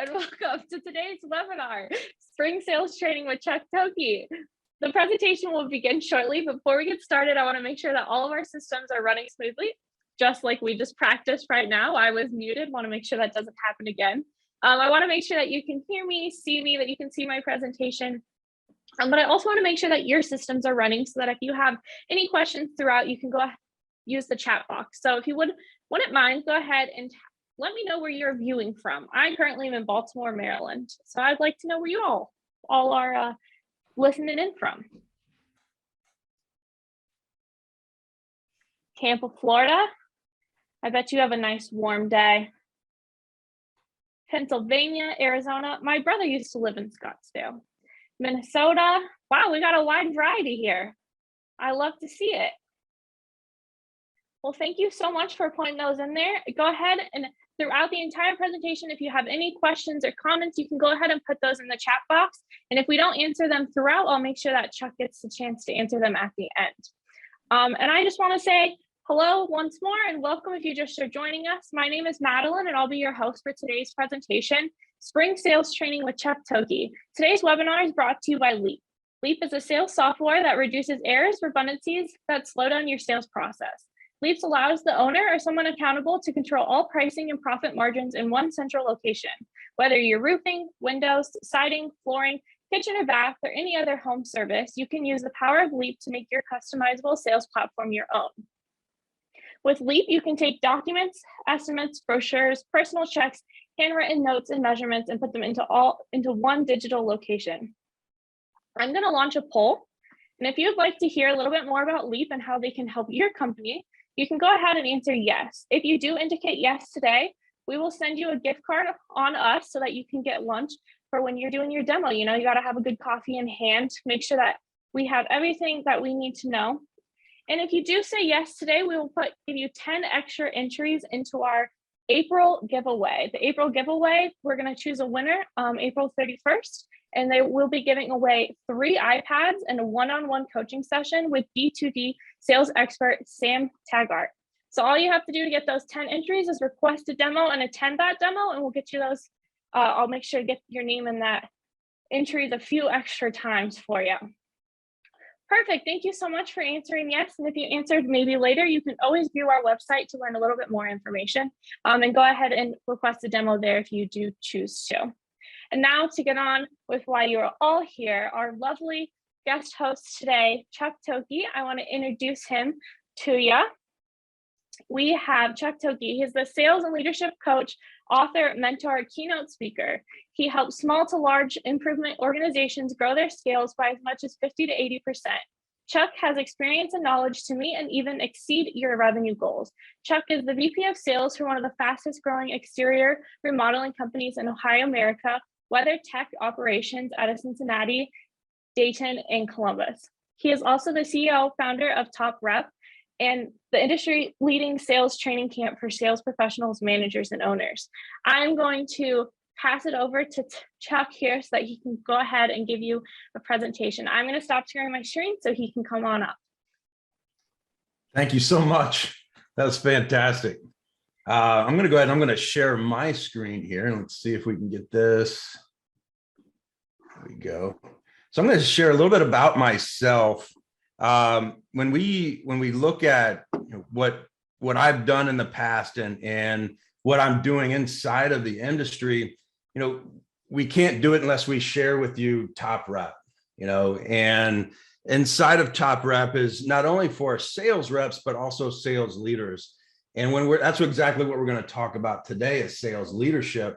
and welcome to today's webinar, Spring Sales Training with Chuck Thokey. The presentation will begin shortly. Before we get started, I want to make sure that all of our systems are running smoothly, just like we just practiced right now. I was muted, want to make sure that doesn't happen again. I want to make sure that you can hear me, see me, that you can see my presentation. But I also want to make sure that your systems are running so that if you have any questions throughout, you can go use the chat box. So if you wouldn't mind, go ahead and let me know where you're viewing from. I currently am in Baltimore, Maryland. So I'd like to know where you all are listening in from. Tampa, Florida. I bet you have a nice warm day. Pennsylvania, Arizona. My brother used to live in Scottsdale. Minnesota. Wow, we got a wide variety here. I love to see it. Well, thank you so much for putting those in there. Go ahead and throughout the entire presentation, if you have any questions or comments, you can go ahead and put those in the chat box. And if we don't answer them throughout, I'll make sure that Chuck gets the chance to answer them at the end. And I just want to say hello once more and welcome if you just are joining us. My name is Madeline and I'll be your host for today's presentation, Spring Sales Training with Chuck Thokey. Today's webinar is brought to you by Leap. Leap is a sales software that reduces errors, redundancies that slow down your sales process. Leap allows the owner or someone accountable to control all pricing and profit margins in one central location. Whether you're roofing, windows, siding, flooring, kitchen or bath, or any other home service, you can use the power of Leap to make your customizable sales platform your own. With Leap, you can take documents, estimates, brochures, personal checks, handwritten notes, and measurements and put them into one digital location. I'm going to launch a poll. And if you'd like to hear a little bit more about Leap and how they can help your company, you can go ahead and answer yes. If you do indicate yes today, we will send you a gift card on us so that you can get lunch for when you're doing your demo. You know, you got to have a good coffee in hand, make sure that we have everything that we need to know. And if you do say yes today, we will give you 10 extra entries into our April giveaway. The April giveaway, we're going to choose a winner April 31st. And they will be giving away 3 iPads and a one-on-one coaching session with B2B sales expert Sam Taggart. So all you have to do to get those 10 entries is request a demo and attend that demo, and we'll get you those. I'll make sure to get your name in that entries a few extra times for you. Perfect. Thank you so much for answering yes. And if you answered maybe later, you can always view our website to learn a little bit more information. And go ahead and request a demo there if you do choose to. And now to get on with why you're all here, our lovely guest host today, Chuck Thokey. I want to introduce him to you. We have Chuck Thokey. He's the sales and leadership coach, author, mentor, keynote speaker. He helps small to large improvement organizations grow their scales by as much as 50 to 80%. Chuck has experience and knowledge to meet and even exceed your revenue goals. Chuck is the VP of sales for one of the fastest growing exterior remodeling companies in Ohio, America, WeatherTECHS operations out of Cincinnati, Dayton and Columbus. He is also the CEO, founder of Top Rep and the industry leading sales training camp for sales professionals, managers, and owners. I'm going to pass it over to Chuck here so that he can go ahead and give you a presentation. I'm going to stop sharing my screen so he can come on up. Thank you so much. That was fantastic. I'm going to go ahead and I'm going to share my screen here and let's see if we can get this. There we go. So I'm going to share a little bit about myself. When we look at what I've done in the past and what I'm doing inside of the industry, we can't do it unless we share with you Top Rep, and inside of Top Rep is not only for sales reps, but also sales leaders. And that's exactly what we're going to talk about today is sales leadership.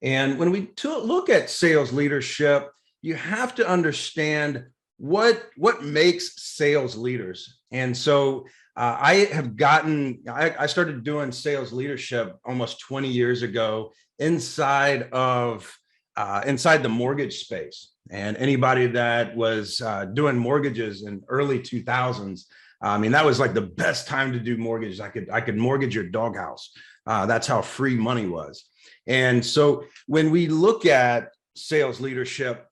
And when we look at sales leadership, you have to understand what makes sales leaders. And so I started doing sales leadership almost 20 years ago inside the mortgage space. And anybody that was doing mortgages in early 2000s, I mean, that was like the best time to do mortgages. I could mortgage your doghouse. That's how free money was. And so when we look at sales leadership,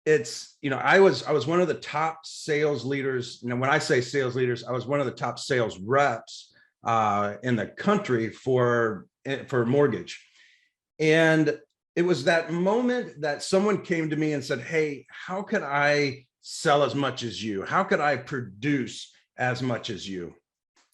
it's, I was one of the top sales leaders. When I say sales leaders, I was one of the top sales reps in the country for mortgage. And it was that moment that someone came to me and said, hey, how could I sell as much as you? How could I produce as much as you?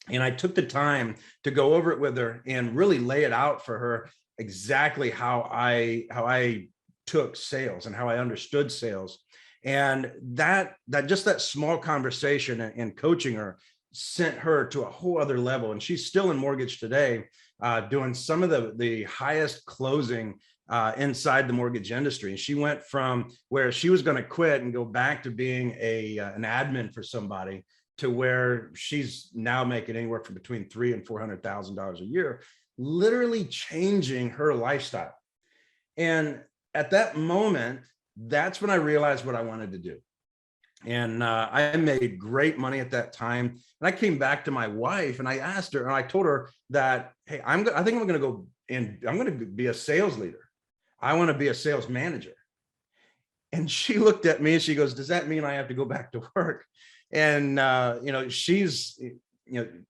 And I took the time to go over it with her and really lay it out for her exactly how I took sales and how I understood sales. And that just that small conversation and coaching her sent her to a whole other level. And she's still in mortgage today, doing some of the highest closing inside the mortgage industry. And she went from where she was going to quit and go back to being an admin for somebody to where she's now making anywhere from between $300,000 and $400,000 a year, literally changing her lifestyle. And at that moment, that's when I realized what I wanted to do. And I made great money at that time. And I came back to my wife and I asked her, and I told her that, hey, I think I'm going to go and I'm going to be a sales leader. I want to be a sales manager. And she looked at me and she goes, does that mean I have to go back to work? And, she's, and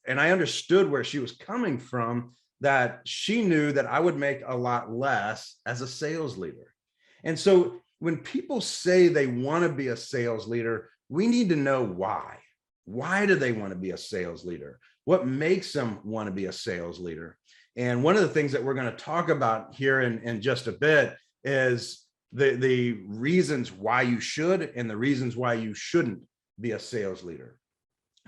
I understood where she was coming from, that she knew that I would make a lot less as a sales leader. And so when people say they want to be a sales leader, we need to know why. Why do they want to be a sales leader? What makes them want to be a sales leader? And one of the things that we're going to talk about here in just a bit is the reasons why you should and the reasons why you shouldn't be a sales leader.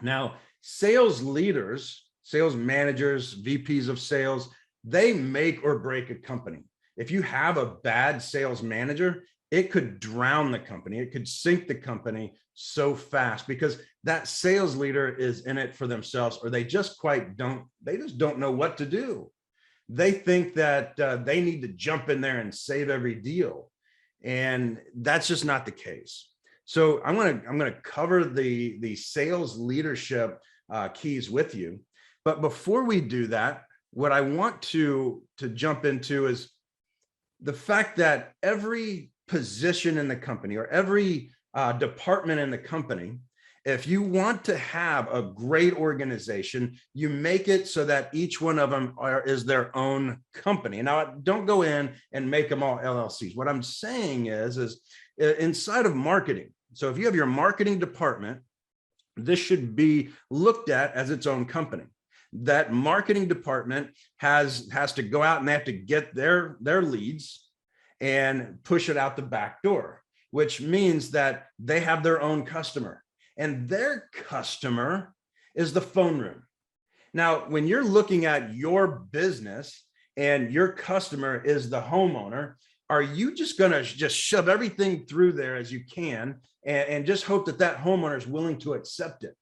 Now, sales leaders, sales managers, VPs of sales, they make or break a company. If you have a bad sales manager, it could drown the company. It could sink the company so fast because that sales leader is in it for themselves, or they just don't know what to do. They think that they need to jump in there and save every deal. And that's just not the case. So I'm going to cover the sales leadership keys with you. But before we do that, what I want to jump into is the fact that every position in the company or every department in the company, if you want to have a great organization, you make it so that each one of them is their own company. Now, don't go in and make them all LLCs. What I'm saying is inside of marketing. So if you have your marketing department, this should be looked at as its own company. That marketing department has to go out and they have to get their leads and push it out the back door, which means that they have their own customer. And their customer is the phone room. Now, when you're looking at your business and your customer is the homeowner, are you just going to just shove everything through there as you can and just hope that that homeowner is willing to accept it?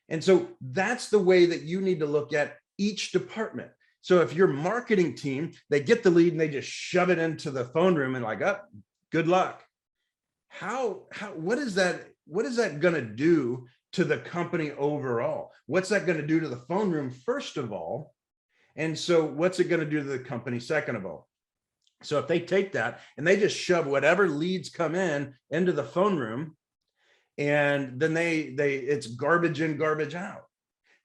And so that's the way that you need to look at each department. So if your marketing team, they get the lead and they just shove it into the phone room and like, oh, good luck. What is that going to do to the company overall? What's that going to do to the phone room, first of all? And so what's it going to do to the company, second of all? So if they take that and they just shove whatever leads come in into the phone room, and then it's garbage in, garbage out.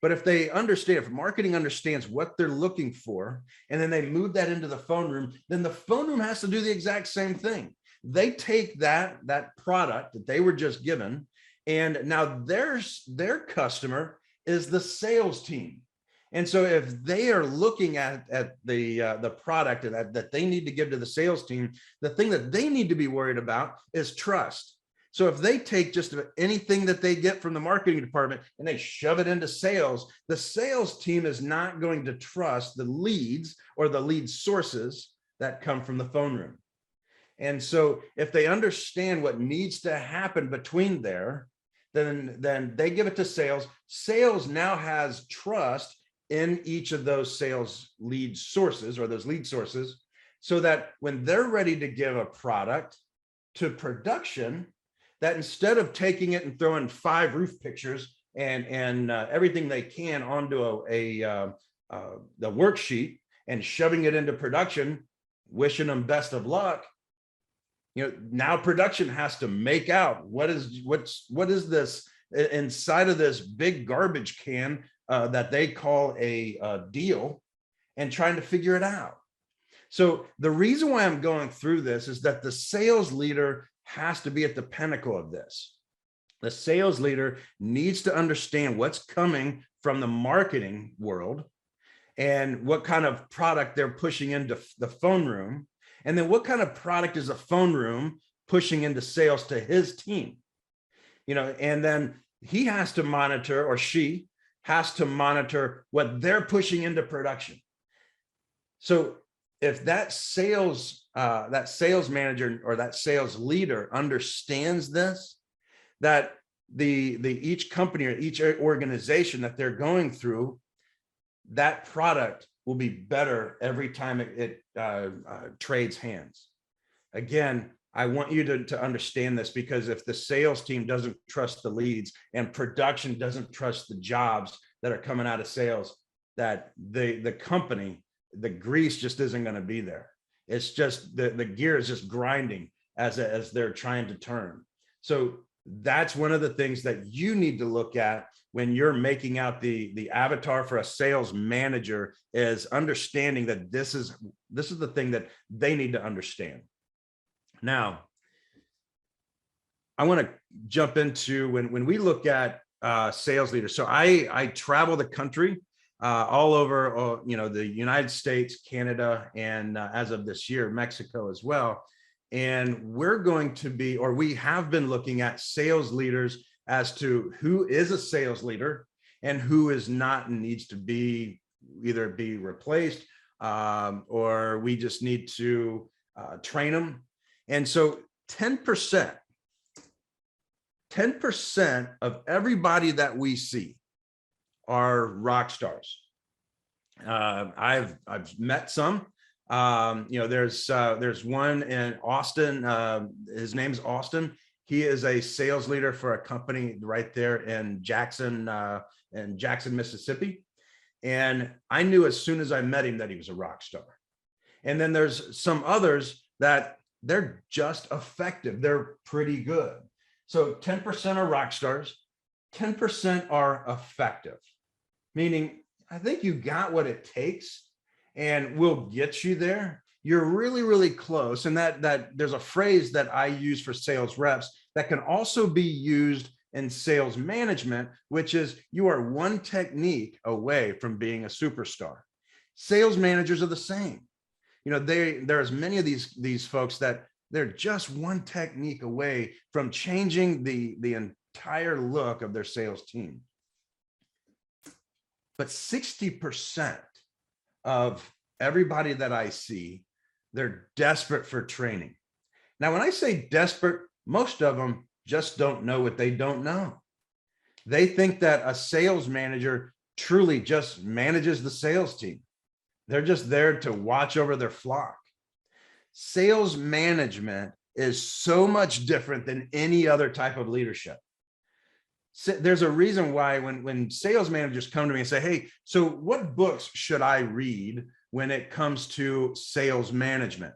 But if they understand, if marketing understands what they're looking for, and then they move that into the phone room, then the phone room has to do the exact same thing. They take that product that they were just given, and now their customer is the sales team. And so if they are looking at the product that they need to give to the sales team, the thing that they need to be worried about is trust. So if they take just anything that they get from the marketing department and they shove it into sales, the sales team is not going to trust the leads or the lead sources that come from the phone room. And so if they understand what needs to happen between there, then they give it to sales. Sales now has trust in each of those sales lead sources or those lead sources, so that when they're ready to give a product to production, that instead of taking it and throwing 5 roof pictures and everything they can onto the worksheet and shoving it into production, wishing them best of luck, now production has to make out what is this inside of this big garbage can that they call a deal, and trying to figure it out. So the reason why I'm going through this is that the sales leader has to be at the pinnacle of this. The sales leader needs to understand what's coming from the marketing world and what kind of product they're pushing into the phone room. And then what kind of product is the phone room pushing into sales to his team? And then he has to monitor, or she has to monitor what they're pushing into production. So if that sales manager or that sales leader understands this, that each company or each organization that they're going through, that product will be better every time it trades hands. Again, I want you to understand this, because if the sales team doesn't trust the leads and production doesn't trust the jobs that are coming out of sales, that the company, the grease just isn't going to be there. It's just the gear is just grinding as they're trying to turn. So that's one of the things that you need to look at when you're making out the avatar for a sales manager, is understanding that this is the thing that they need to understand. Now, I want to jump into when we look at sales leaders. So I travel the country, all over, the United States, Canada, and as of this year, Mexico as well. And we're going to be, or we have been looking at sales leaders as to who is a sales leader and who is not and needs to be either be replaced or we just need to train them. And so 10% of everybody that we see are rock stars. I've met some. There's one in Austin. His name's Austin. He is a sales leader for a company right there in Jackson, Mississippi. And I knew as soon as I met him that he was a rock star. And then there's some others that they're just effective. They're pretty good. So 10% are rock stars, 10% are effective, meaning I think you got what it takes and we'll get you there. You're really, really close. And that there's a phrase that I use for sales reps that can also be used in sales management, which is you are one technique away from being a superstar. Sales managers are the same. There's many of these folks that they're just one technique away from changing the entire look of their sales team. But 60% of everybody that I see, they're desperate for training. Now, when I say desperate, most of them just don't know what they don't know. They think that a sales manager truly just manages the sales team. They're just there to watch over their flock. Sales management is so much different than any other type of leadership. There's a reason why when sales managers come to me and say, hey, so what books should I read when it comes to sales management?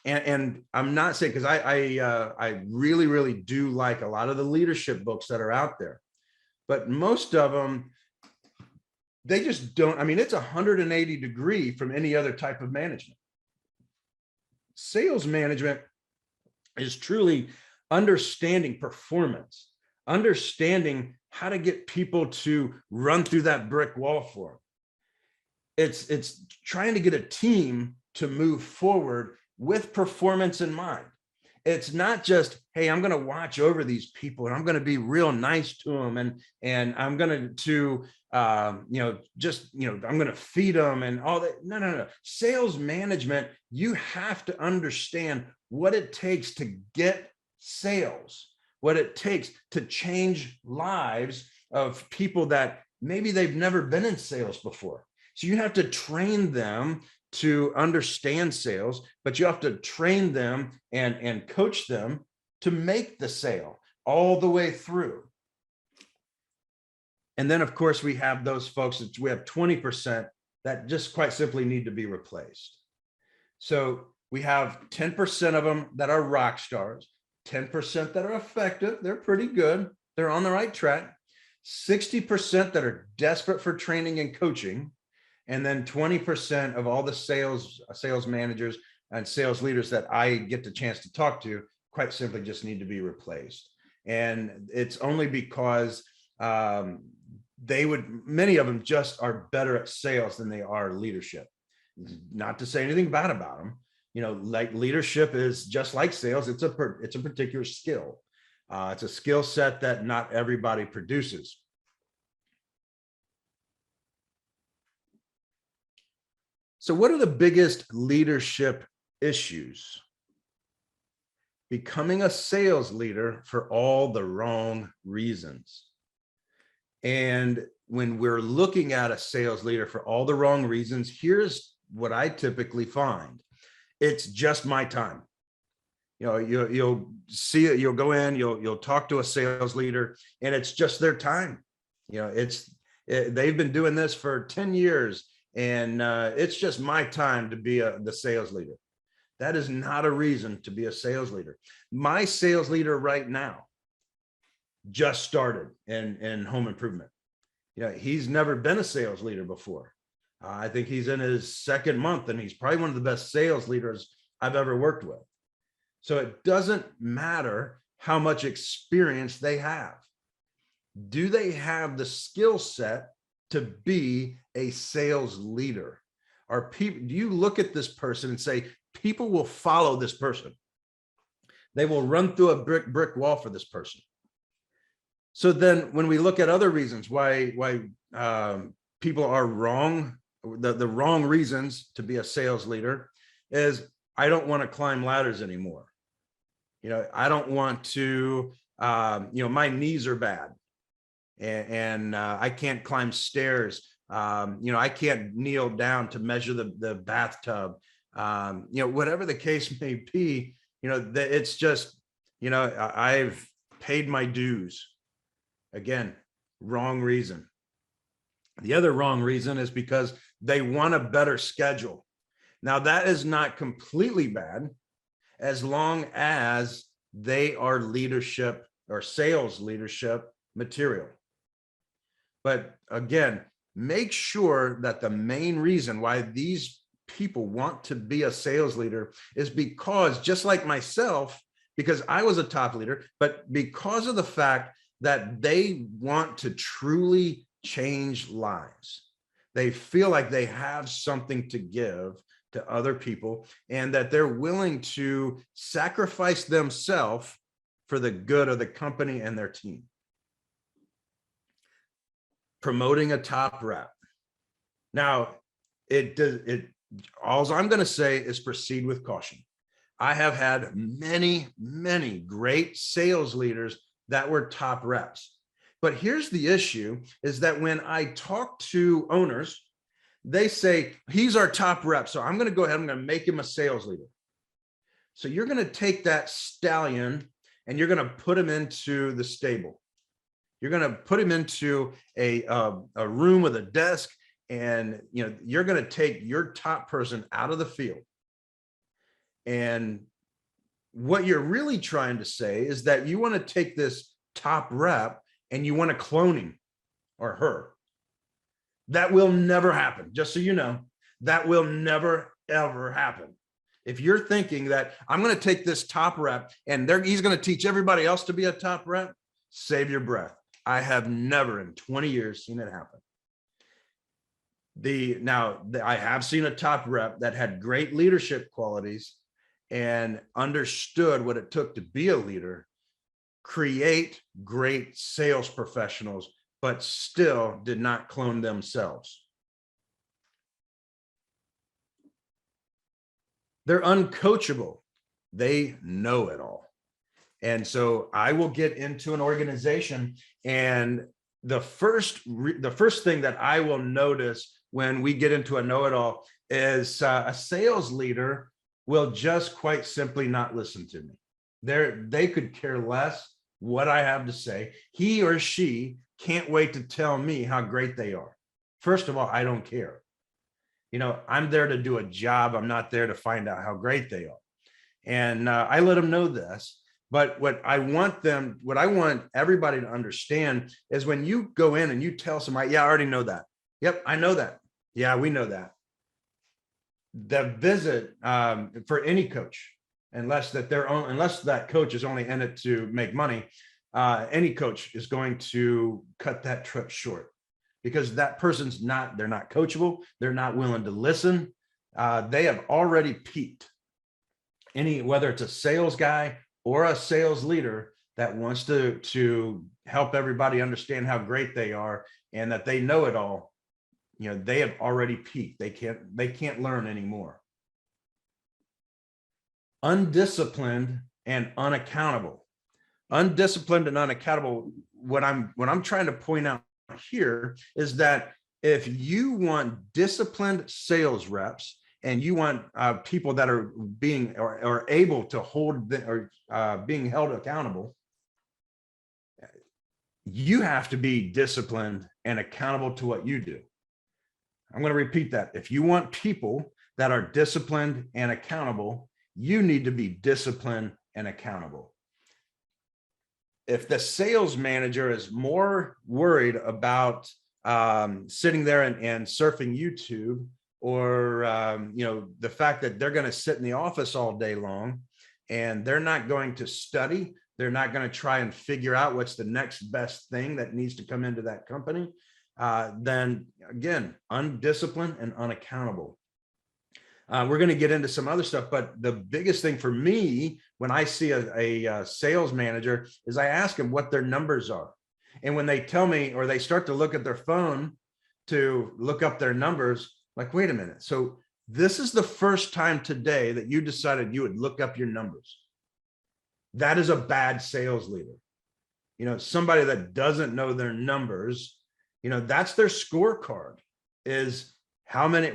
And I'm not saying, because I really, really do like a lot of the leadership books that are out there, but most of them, they just don't. I mean, it's 180 degree from any other type of management. Sales management is truly understanding performance, understanding how to get people to run through that brick wall for them. It's trying to get a team to move forward with performance in mind. It's not just, hey, I'm going to watch over these people and I'm going to be real nice to them and I'm going to I'm going to feed them and all that. No. Sales management, you have to understand what it takes to get sales, what it takes to change lives of people that maybe they've never been in sales before. So you have to train them to understand sales, but you have to train them and coach them to make the sale all the way through. And then, of course, we have those folks that we have 20% that just quite simply need to be replaced. So we have 10% of them that are rock stars, 10% that are effective. They're pretty good. They're on the right track. 60% that are desperate for training and coaching. And then 20% of all the sales managers and sales leaders that I get the chance to talk to quite simply just need to be replaced. And it's only because many of them just are better at sales than they are leadership. Not to say anything bad about them. You know, like leadership is just like sales. It's a particular skill. It's a skill set that not everybody produces. So what are the biggest leadership issues? Becoming a sales leader for all the wrong reasons. And when we're looking at a sales leader for all the wrong reasons, here's what I typically find. It's just my time. You know, you'll see it, you'll go in, you'll talk to a sales leader, and it's just their time. You know, they've been doing this for 10 years, and it's just my time to be the sales leader. That is not a reason to be a sales leader. My sales leader right now just started in home improvement. You know, he's never been a sales leader before. I think he's in his second month, and he's probably one of the best sales leaders I've ever worked with. So it doesn't matter how much experience they have. Do they have the skill set to be a sales leader? Do you look at this person and say, people will follow this person? They will run through a brick wall for this person. So then when we look at other reasons why people are wrong, the wrong reasons to be a sales leader is, I don't want to climb ladders anymore. You know, I don't want to, my knees are bad and I can't climb stairs. I can't kneel down to measure the bathtub. Whatever the case may be, it's just, I've paid my dues. Again, wrong reason. The other wrong reason is because they want a better schedule. Now, that is not completely bad as long as they are leadership or sales leadership material. But again, make sure that the main reason why these people want to be a sales leader is because, just like myself, because I was a top leader, but because of the fact that they want to truly change lives. They feel like they have something to give to other people, and that they're willing to sacrifice themselves for the good of the company and their team. Promoting a top rep. Now, all I'm going to say is proceed with caution. I have had many, many great sales leaders that were top reps. But here's the issue, is that when I talk to owners, they say, he's our top rep, so I'm going to go ahead, I'm going to make him a sales leader. So you're going to take that stallion and you're going to put him into the stable. You're going to put him into a room with a desk, and you're going to take your top person out of the field. And what you're really trying to say is that you want to take this top rep and you want to clone him or her. That will never happen. Just so you know, that will never, ever happen. If you're thinking that I'm going to take this top rep and he's going to teach everybody else to be a top rep, save your breath. I have never in 20 years seen it happen. I have seen a top rep that had great leadership qualities and understood what it took to be a leader, create great sales professionals, but still did not clone themselves. They're uncoachable. They know it all. And so I will get into an organization, and the first thing that I will notice when we get into a know-it-all is a sales leader will just quite simply not listen to me. They could care less what I have to say. He or she can't wait to tell me how great they are. First of all, I don't care. I'm there to do a job. I'm not there to find out how great they are. And I let them know this. But what I want everybody to understand is when you go in and you tell somebody, yeah, I already know that. Yep, I know that. Yeah, we know that. The visit for any coach, unless that coach is only in it to make money, any coach is going to cut that trip short because that person's they're not coachable. They're not willing to listen. They have already peaked. Whether it's a sales guy or a sales leader that wants to help everybody understand how great they are and that they know it all, they have already peaked. They can't learn anymore. Undisciplined and unaccountable. Undisciplined and unaccountable. What I'm trying to point out here is that if you want disciplined sales reps and you want people that are being or able to hold being held accountable, you have to be disciplined and accountable to what you do. I'm going to repeat that. If you want people that are disciplined and accountable, you need to be disciplined and accountable. If the sales manager is more worried about sitting there and surfing YouTube, or the fact that they're going to sit in the office all day long and they're not going to study, they're not going to try and figure out what's the next best thing that needs to come into that company, then again, undisciplined and unaccountable. We're going to get into some other stuff, but the biggest thing for me when I see a sales manager is I ask them what their numbers are. And when they tell me, or they start to look at their phone to look up their numbers, like, wait a minute. So this is the first time today that you decided you would look up your numbers. That is a bad sales leader. Somebody that doesn't know their numbers, that's their scorecard, is how many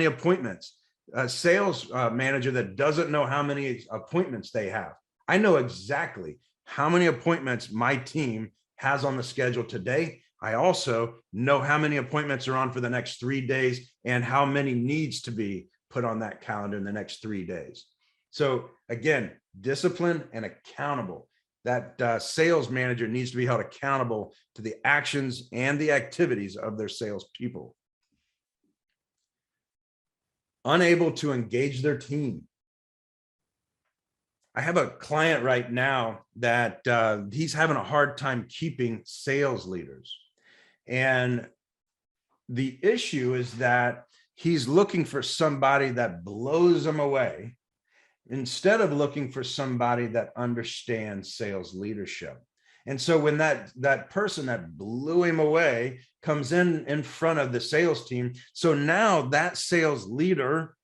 appointments. A sales manager that doesn't know how many appointments they have. I know exactly how many appointments my team has on the schedule today. I also know how many appointments are on for the next 3 days and how many needs to be put on that calendar in the next 3 days. So again, disciplined and accountable. That sales manager needs to be held accountable to the actions and the activities of their salespeople. Unable to engage their team. I have a client right now that he's having a hard time keeping sales leaders. And the issue is that he's looking for somebody that blows him away instead of looking for somebody that understands sales leadership. And so when that person that blew him away comes in front of the sales team, so now that sales leader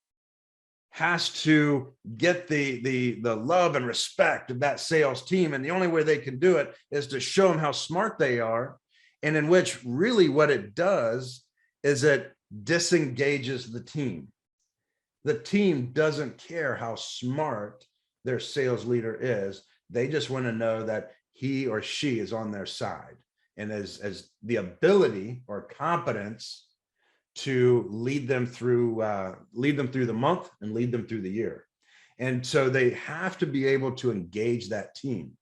has to get the love and respect of that sales team. And the only way they can do it is to show them how smart they are. And in which really what it does is it disengages the team. The team doesn't care how smart their sales leader is. They just want to know that he or she is on their side and as the ability or competence to lead them through the month and lead them through the year. And so they have to be able to engage that team.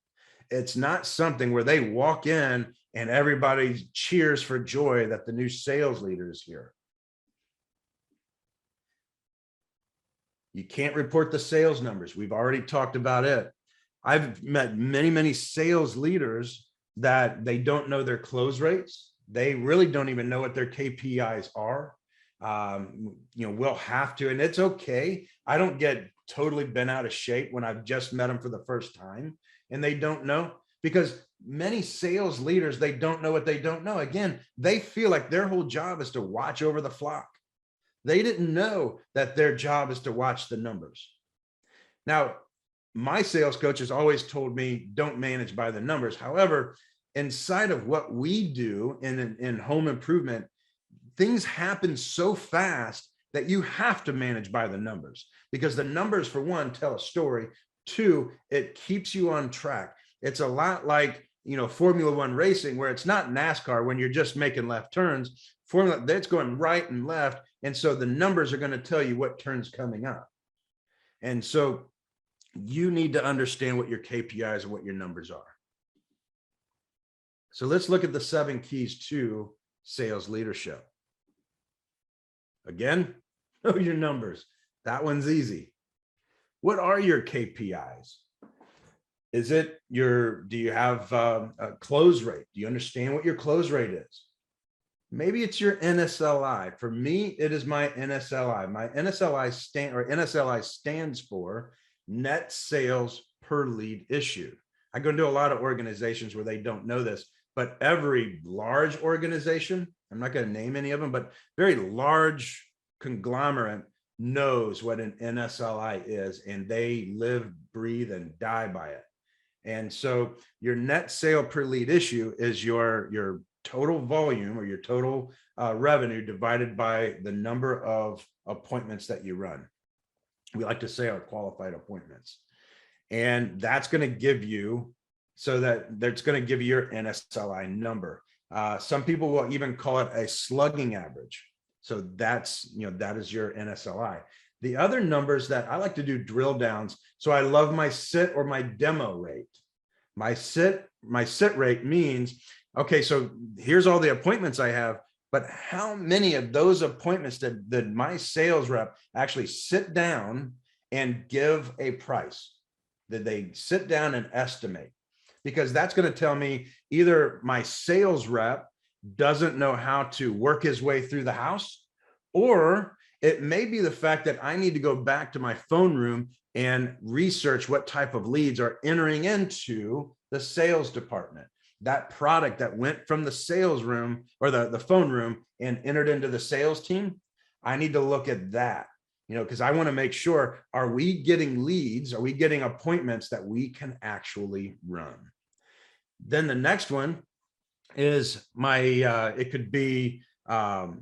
It's not something where they walk in and everybody cheers for joy that the new sales leader is here. You can't report the sales numbers. We've already talked about it. I've met many sales leaders that they don't know their close rates. They really don't even know what their KPIs are. We'll have to, and it's okay. I don't get totally bent out of shape when I've just met them for the first time and they don't know, because many sales leaders, they don't know what they don't know. Again, they feel like their whole job is to watch over the flock. They didn't know that their job is to watch the numbers. Now, my sales coach has always told me, don't manage by the numbers. However, inside of what we do in home improvement, things happen so fast that you have to manage by the numbers, because the numbers, for one, tell a story. Two, it keeps you on track. It's a lot like, Formula One racing, where it's not NASCAR when you're just making left turns. Formula, that's going right and left. And so the numbers are going to tell you what turn's coming up. And so you need to understand what your KPIs and what your numbers are. So let's look at the 7 keys to sales leadership. Again, know your numbers. That one's easy. What are your KPIs? Is it do you have a close rate? Do you understand what your close rate is? Maybe it's your NSLI. For me, it is my NSLI. My NSLI stands for net sales per lead issue. I go into a lot of organizations where they don't know this, but every large organization, I'm not going to name any of them, but very large conglomerate knows what an NSLI is, and they live, breathe, and die by it. And so your net sale per lead issue is your total volume or your total revenue divided by the number of appointments that you run. We like to say our qualified appointments. And that's going to give you, that's going to give you your NSLI number. Some people will even call it a slugging average. So that is your NSLI. The other numbers that I like to do drill downs. So I love my sit or my demo rate. My sit rate means, okay, so here's all the appointments I have, but how many of those appointments did my sales rep actually sit down and give a price? Did they sit down and estimate? Because that's going to tell me either my sales rep doesn't know how to work his way through the house, or it may be the fact that I need to go back to my phone room and research what type of leads are entering into the sales department. That product that went from the sales room or the phone room and entered into the sales team, I need to look at that, because I want to make sure, are we getting leads? Are we getting appointments that we can actually run? Then the next one is it could be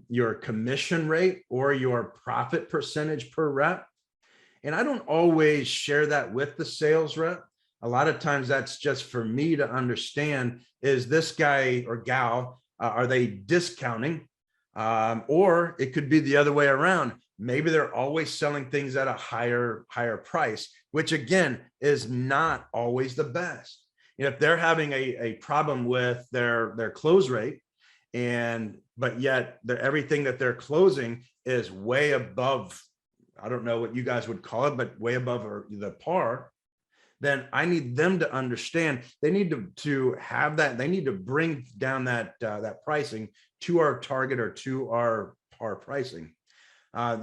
your commission rate or your profit percentage per rep. And I don't always share that with the sales rep. A lot of times that's just for me to understand, is this guy or gal, are they discounting? Or it could be the other way around. Maybe they're always selling things at a higher price, which again is not always the best. If they're having a problem with their close rate, but yet everything that they're closing is way above, I don't know what you guys would call it, but way above the par, then I need them to understand they need to have that. They need to bring down that pricing to our target or to our par pricing.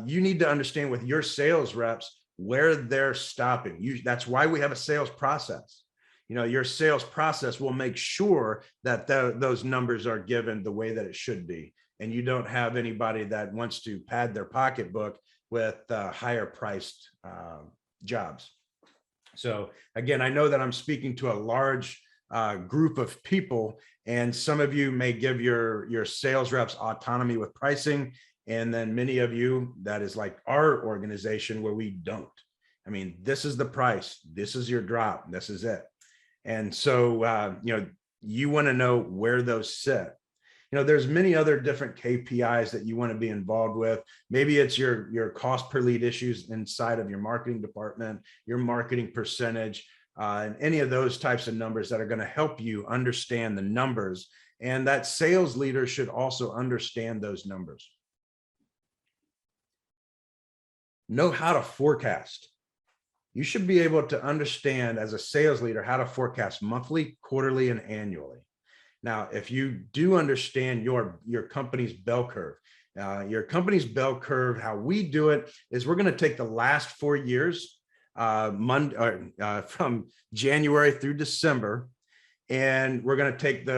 You need to understand with your sales reps where they're stopping. That's why we have a sales process. Your sales process will make sure that those numbers are given the way that it should be. And you don't have anybody that wants to pad their pocketbook with higher priced jobs. So again, I know that I'm speaking to a large group of people, and some of you may give your sales reps autonomy with pricing. And then many of you, that is like our organization, where we don't. I mean, this is the price. This is your drop. This is it. And so, you want to know where those sit. There's many other different KPIs that you want to be involved with. Maybe it's your cost per lead issues inside of your marketing department, your marketing percentage, and any of those types of numbers that are going to help you understand the numbers. And that sales leader should also understand those numbers. Know how to forecast. You should be able to understand as a sales leader how to forecast monthly, quarterly, and annually. Now, if you do understand your company's bell curve, how we do it is we're going to take the last 4 years, from January through December, and we're going to take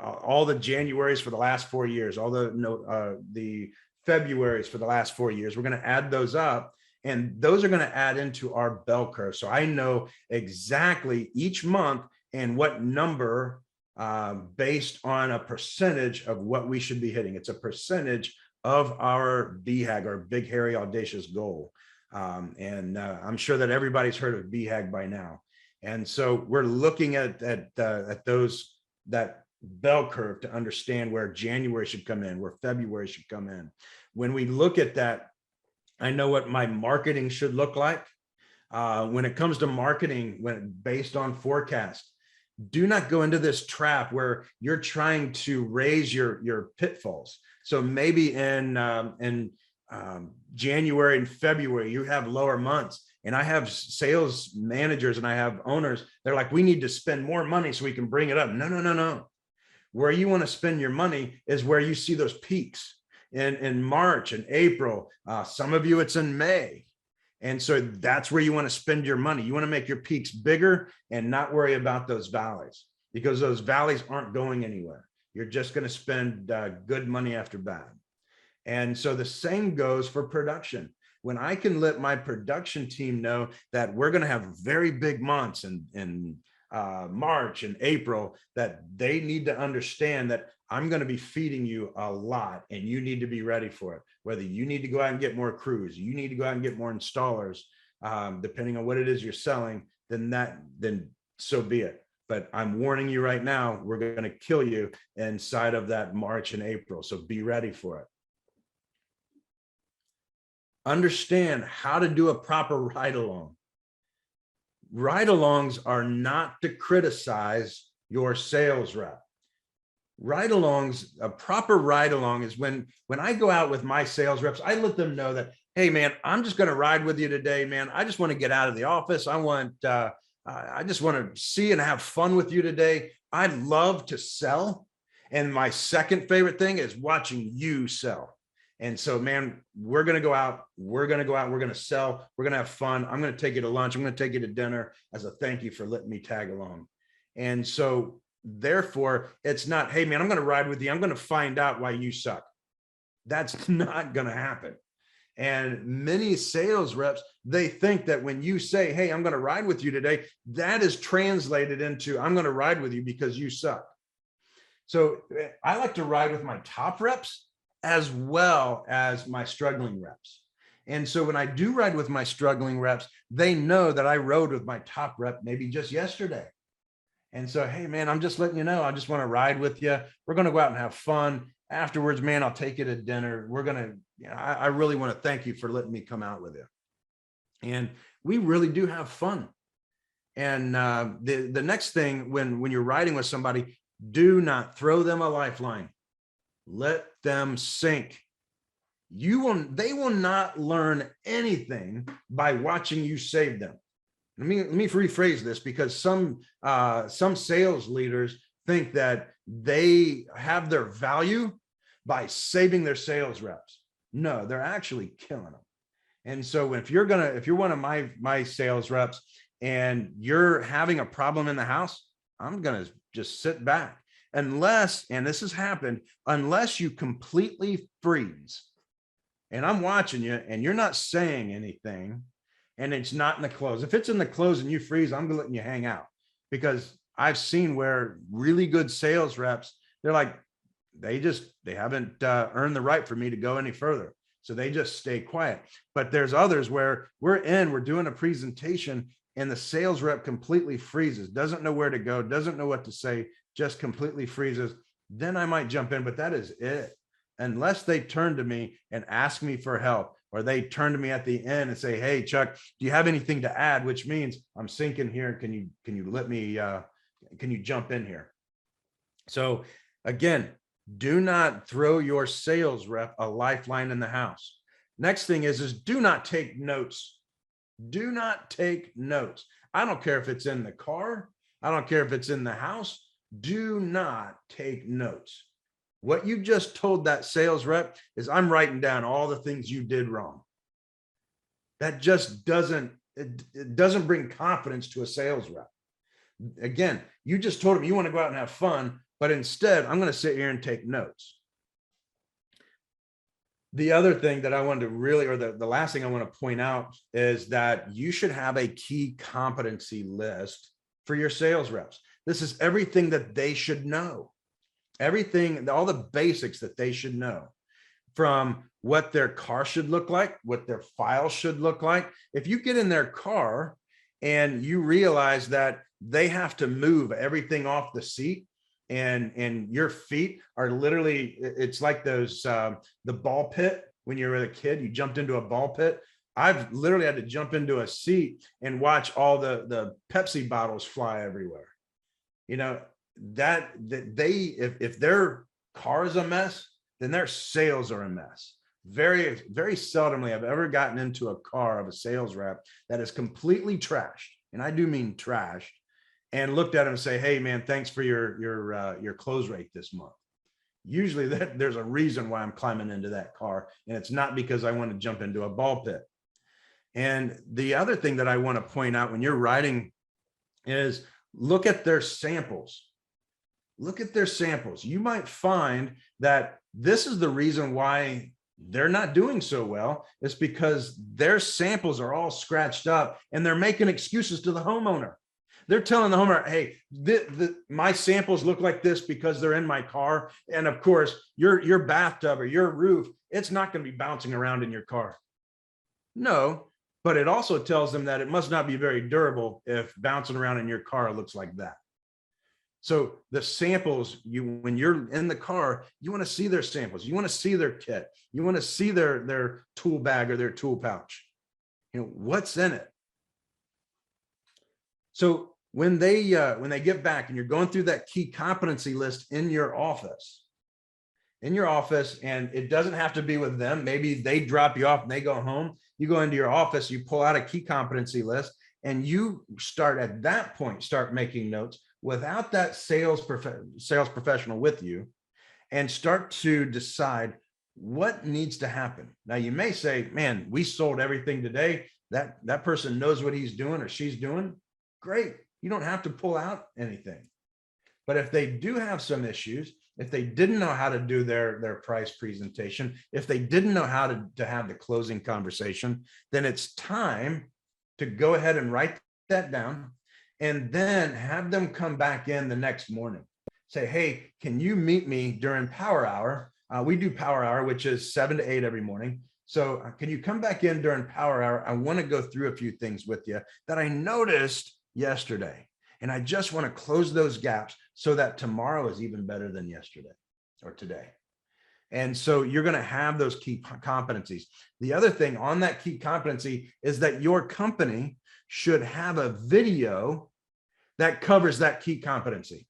all the Januaries for the last 4 years, all the Februaries for the last 4 years. We're going to add those up, and those are going to add into our bell curve. So I know exactly each month and what number, based on a percentage of what we should be hitting. It's a percentage of our BHAG, our big, hairy, audacious goal. And I'm sure that everybody's heard of BHAG by now. And so we're looking at that bell curve to understand where January should come in, where February should come in. When we look at that, I know what my marketing should look like. When it comes to marketing, based on forecast, do not go into this trap where you're trying to raise your pitfalls. So maybe in January and February, you have lower months. And I have sales managers and I have owners. They're like, we need to spend more money so we can bring it up. No, no, no, no. Where you want to spend your money is where you see those peaks in March and April. Some of you, it's in May. And so that's where you want to spend your money. You want to make your peaks bigger and not worry about those valleys, because those valleys aren't going anywhere. You're just going to spend good money after bad. And so the same goes for production. When I can let my production team know that we're going to have very big months in March and April, that they need to understand that I'm going to be feeding you a lot and you need to be ready for it. Whether you need to go out and get more crews, you need to go out and get more installers, depending on what it is you're selling, then so be it. But I'm warning you right now, we're going to kill you inside of that March and April. So be ready for it. Understand how to do a proper ride-along. Ride-alongs are not to criticize your sales rep. Ride-alongs, a proper ride-along is when I go out with my sales reps, I let them know that, hey man, I'm just going to ride with you today, man. I just want to get out of the office. I just want to see and have fun with you today. I love to sell. And my second favorite thing is watching you sell. And so, man, we're going to go out. We're going to sell. We're going to have fun. I'm going to take you to lunch. I'm going to take you to dinner as a thank you for letting me tag along. And so therefore, it's not, hey, man, I'm going to ride with you. I'm going to find out why you suck. That's not going to happen. And many sales reps, they think that when you say, hey, I'm going to ride with you today, that is translated into, I'm going to ride with you because you suck. So I like to ride with my top reps as well as my struggling reps. And so when I do ride with my struggling reps, they know that I rode with my top rep maybe just yesterday. And so, hey, man, I'm just letting you know, I just want to ride with you. We're going to go out and have fun. Afterwards, man, I'll take you to dinner. We're going to, you know, I really want to thank you for letting me come out with you. And we really do have fun. And the next thing, when you're riding with somebody, do not throw them a lifeline. Let them sink. They will not learn anything by watching you save them. Let me rephrase this, because some sales leaders think that they have their value by saving their sales reps. No, they're actually killing them. And so if you're one of my sales reps and you're having a problem in the house, I'm gonna just sit back. Unless, and this has happened, unless you completely freeze and I'm watching you and you're not saying anything and it's not in the close. If it's in the close and you freeze, I'm letting you hang out, because I've seen where really good sales reps, they're like, they haven't earned the right for me to go any further. So they just stay quiet. But there's others where we're doing a presentation and the sales rep completely freezes, doesn't know where to go, doesn't know what to say, just completely freezes. Then I might jump in, but that is it. Unless they turn to me and ask me for help, or they turn to me at the end and say, hey, Chuck, do you have anything to add? Which means I'm sinking here. Can you let me, can you jump in here? So again, do not throw your sales rep a lifeline in the house. Next thing is do not take notes. Do not take notes. I don't care if it's in the car. I don't care if it's in the house. Do not take notes. What you just told that sales rep is, I'm writing down all the things you did wrong. That just doesn't bring confidence to a sales rep. Again, you just told him you want to go out and have fun, but instead I'm going to sit here and take notes. The other thing that I wanted to really, or the last thing I want to point out, is that you should have a key competency list for your sales reps. This is everything that they should know, everything, all the basics that they should know, from what their car should look like, what their file should look like. If you get in their car and you realize that they have to move everything off the seat, and your feet are literally, it's like those, the ball pit, when you were a kid, you jumped into a ball pit. I've literally had to jump into a seat and watch all the Pepsi bottles fly everywhere. you know, that they, if their car is a mess, then their sales are a mess. Very, very seldomly I've ever gotten into a car of a sales rep that is completely trashed, and I do mean trashed, and looked at him and say, hey man, thanks for your close rate this month. Usually there's a reason why I'm climbing into that car, and it's not because I want to jump into a ball pit. And the other thing that I want to point out when you're writing is look at their samples. Look at their samples. You might find that this is the reason why they're not doing so well. It's because their samples are all scratched up and they're making excuses to the homeowner. They're telling the homeowner, hey, my samples look like this because they're in my car. And of course, your bathtub or your roof, it's not going to be bouncing around in your car. No, but it also tells them that it must not be very durable if bouncing around in your car looks like that. So the samples, when you're in the car, you want to see their samples. You want to see their kit. You want to see their tool bag or their tool pouch. You know, what's in it? So when they get back and you're going through that key competency list in your office, and it doesn't have to be with them. Maybe they drop you off and they go home. You go into your office, you pull out a key competency list, and you start at that point, start making notes without that sales professional with you, and start to decide what needs to happen. Now you may say, man, we sold everything today. That person knows what he's doing or she's doing. Great. You don't have to pull out anything. But if they do have some issues, if they didn't know how to do their price presentation, if they didn't know how to have the closing conversation, then it's time to go ahead and write that down and then have them come back in the next morning. Say, hey, can you meet me during power hour? We do power hour, which is 7 to 8 every morning. So can you come back in during power hour? I want to go through a few things with you that I noticed yesterday. And I just want to close those gaps so that tomorrow is even better than yesterday or today. And so you're going to have those key competencies. The other thing on that key competency is that your company should have a video that covers that key competency,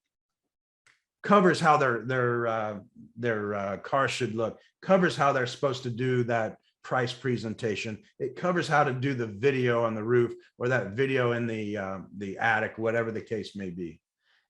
covers how their car should look, covers how they're supposed to do that price presentation. It covers how to do the video on the roof or that video in the attic, whatever the case may be.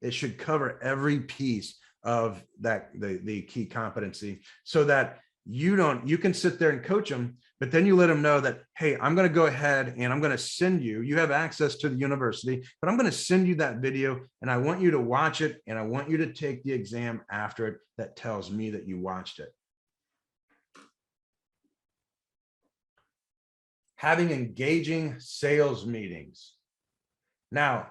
It should cover every piece of that, the key competency, so that you can sit there and coach them, but then you let them know that, hey, I'm going to go ahead and I'm going to send you have access to the university, but I'm going to send you that video and I want you to watch it. And I want you to take the exam after it that tells me that you watched it. Having engaging sales meetings. Now,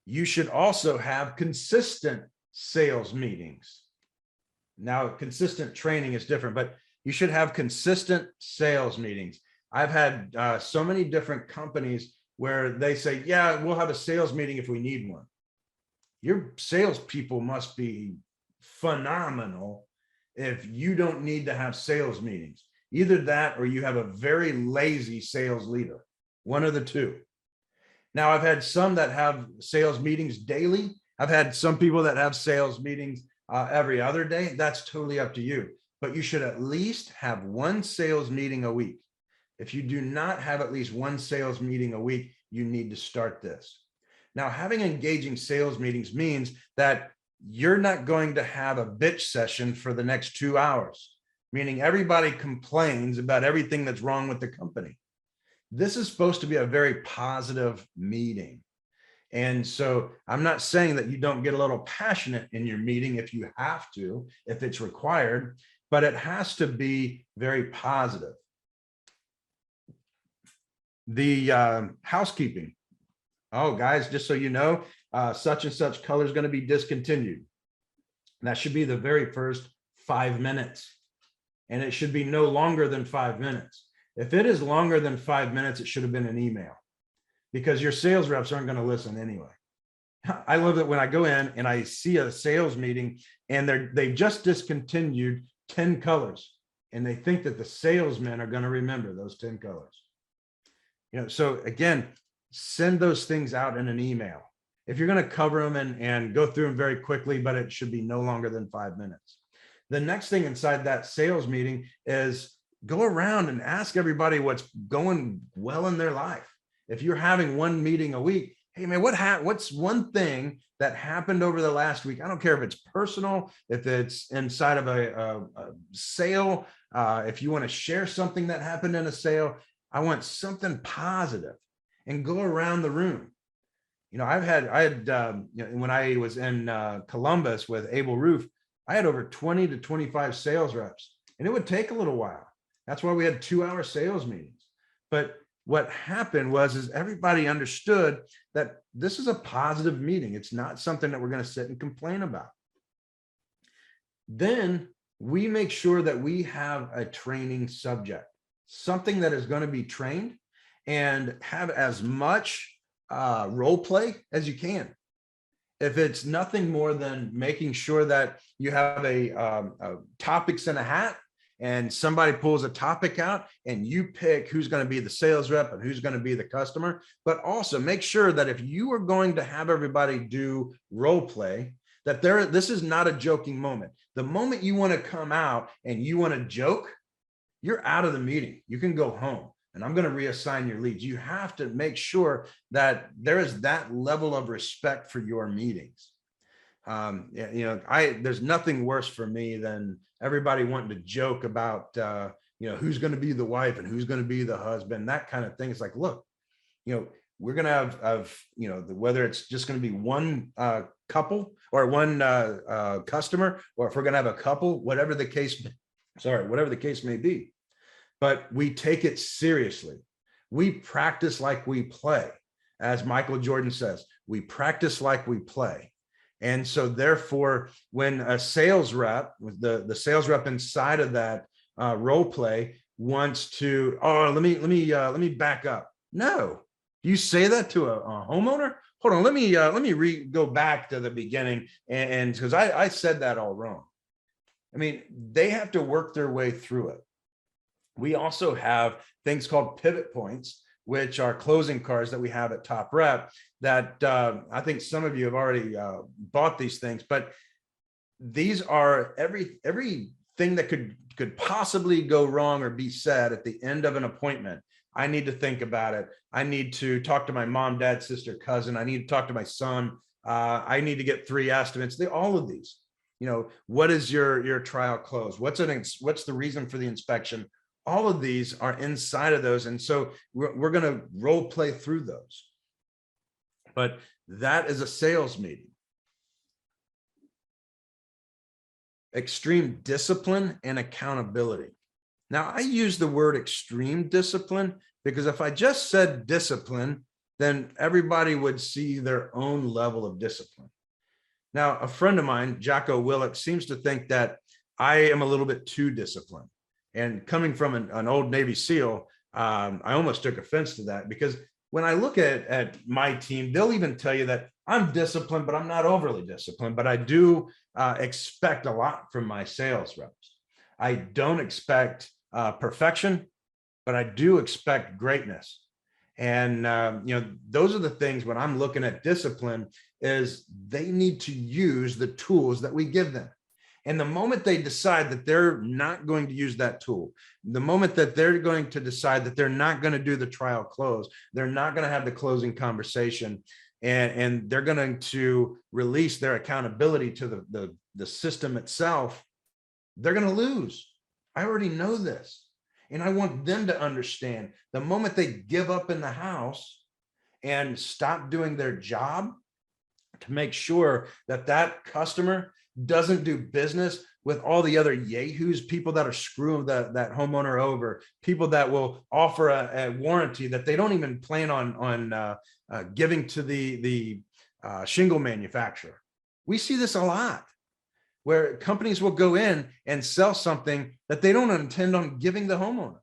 you should also have consistent sales meetings. Now, consistent training is different, but you should have consistent sales meetings. I've had so many different companies where they say, yeah, we'll have a sales meeting if we need one. Your salespeople must be phenomenal if you don't need to have sales meetings. Either that or you have a very lazy sales leader, one of the two. Now, I've had some that have sales meetings daily. I've had some people that have sales meetings every other day. That's totally up to you. But you should at least have one sales meeting a week. If you do not have at least one sales meeting a week, you need to start this. Now, having engaging sales meetings means that you're not going to have a bitch session for the next 2 hours. Meaning everybody complains about everything that's wrong with the company. This is supposed to be a very positive meeting. And so I'm not saying that you don't get a little passionate in your meeting if you have to, if it's required, but it has to be very positive. The housekeeping. Oh, guys, just so you know, such and such color is going to be discontinued. And that should be the very first 5 minutes. And it should be no longer than 5 minutes. If it is longer than 5 minutes, it should have been an email, because your sales reps aren't going to listen anyway. I love it when I go in and I see a sales meeting and they've just discontinued 10 colors and they think that the salesmen are going to remember those 10 colors. You know, so again, send those things out in an email. If you're going to cover them and go through them very quickly, but it should be no longer than 5 minutes. The next thing inside that sales meeting is go around and ask everybody what's going well in their life. If you're having one meeting a week, hey man, what's one thing that happened over the last week? I don't care if it's personal, if it's inside of a sale, if you want to share something that happened in a sale. I want something positive, and go around the room. You know, I had when I was in Columbus with Able Roof, I had over 20 to 25 sales reps, and it would take a little while. That's why we had 2-hour sales meetings. But what happened is everybody understood that this is a positive meeting. It's not something that we're going to sit and complain about. Then we make sure that we have a training subject, something that is going to be trained, and have as much role play as you can. If it's nothing more than making sure that you have a topics in a hat, and somebody pulls a topic out and you pick who's going to be the sales rep and who's going to be the customer. But also make sure that if you are going to have everybody do role play, that this is not a joking moment. The moment you want to come out and you want to joke, you're out of the meeting. You can go home, and I'm going to reassign your leads. You have to make sure that there is that level of respect for your meetings. There's nothing worse for me than everybody wanting to joke about, who's going to be the wife and who's going to be the husband, that kind of thing. It's like, look, we're going to have whether it's just going to be one couple or one customer, or if we're going to have a couple, whatever the case may be. But we take it seriously. We practice like we play. As Michael Jordan says, we practice like we play. And so therefore, when a sales rep, the sales rep inside of that role play wants to, let me back up. No, you say that to a homeowner. Hold on, let me go back to the beginning, and because I said that all wrong. I mean, they have to work their way through it. We also have things called pivot points, which are closing cards that we have at Top Rep that I think some of you have already bought these things, but these are everything that could possibly go wrong or be said at the end of an appointment. I need to think about it. I need to talk to my mom, dad, sister, cousin. I need to talk to my son. I need to get 3 estimates. All of these, what is your trial close? What's the reason for the inspection? All of these are inside of those. And so we're going to role play through those. But that is a sales meeting. Extreme discipline and accountability. Now, I use the word extreme discipline because if I just said discipline, then everybody would see their own level of discipline. Now, a friend of mine, Jocko Willock, seems to think that I am a little bit too disciplined. And coming from an old Navy SEAL, I almost took offense to that, because when I look at my team, they'll even tell you that I'm disciplined, but I'm not overly disciplined. But I do expect a lot from my sales reps. I don't expect perfection, but I do expect greatness. And those are the things when I'm looking at discipline, is they need to use the tools that we give them. And the moment they decide that they're not going to use that tool, the moment that they're going to decide that they're not going to do the trial close, they're not going to have the closing conversation, and they're going to release their accountability to the system itself, they're going to lose. I already know this. And I want them to understand the moment they give up in the house and stop doing their job to make sure that that customer doesn't do business with all the other yahoos, people that are screwing that homeowner over, people that will offer a warranty that they don't even plan on giving to the shingle manufacturer. We see this a lot, where companies will go in and sell something that they don't intend on giving the homeowner.